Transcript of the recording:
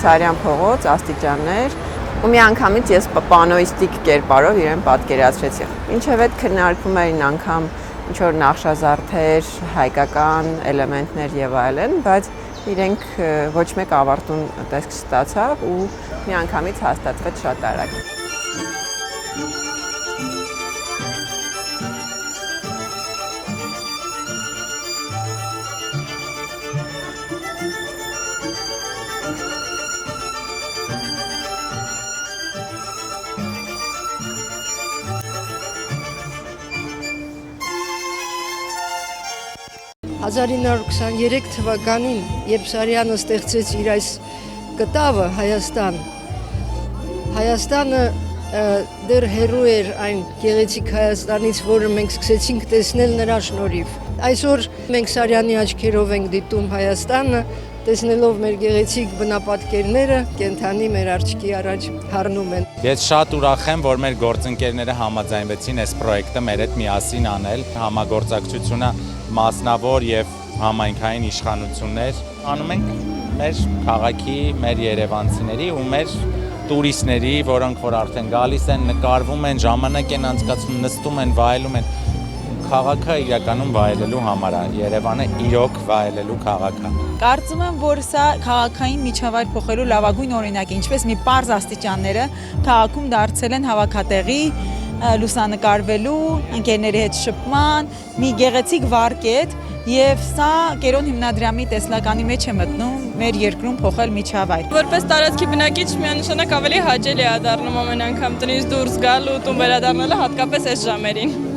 Սարյան փողոց, աստիճաններ, ու մի անգամից ես պանոիստիկ կերպարով իրեն պատկերացրեցի։ Ինչև այդ քննարկվում էին անգամ ինչ-որ նախշազարդեր, հայկական էլեմենտներ եւ այլն, բայց իրենք ոչ մեկ ավարտուն տեսք չստացավ ու մի անգամից հաստատվեց շատ արագ։ 1923 թվականին, երբ Սարյանը ստեղծեց իր այս կտավը Հայաստանը դեռ հեռու էր այն գեղեցիկ Հայաստանից, որը մենք սկսեցինք տեսնել նրա շնորհիվ։ Այսօր մենք Սարյանի աչքերով ենք դիտում Հայաստանը, տեսնելով մեր գեղեցիկ բնապատկերները, կենդանի մեր աչքի առաջ հառնում են։ Ես շատ ուրախ եմ, որ մեր գործընկերները համաձայնվեցին այս պրոյեկտը մեր հետ միասին անել, համագործակցությունը մասնավոր եւ համայնքային իշխանություններ անում ենք մեր քաղաքի, մեր երևանցիների ու մեր տուրիստների, որոնք որ արդեն գալիս են, նկարվում են, ժամանակ են անցկացնում, նստում են, վայելում են քաղաքը իրականում վայելելու համար է, Երևանը իրոք վայելելու քաղաք է։ Կարծում եմ, որ սա քաղաքային միջավայր փոխելու լավագույն օրինակ է, ինչպես մի պարզ աստիճանները քաղաքում դարձել են հավաքատեղի, լուսանկարվելու, ընկերների հետ շփման, մի գեղեցիկ վարկետ, եւ սա Կերոն հիմնադրամի տեսլականի մեջ է մտնում մեր երկրում փոխել միջավայր։ Որպես տարածքի բնակիչ միանշանակ ավելի հաճելի է դառնում ամեն անգամ տնից դուրս գալ ու տուն վերադառնալը հատկապես այս ժամերին։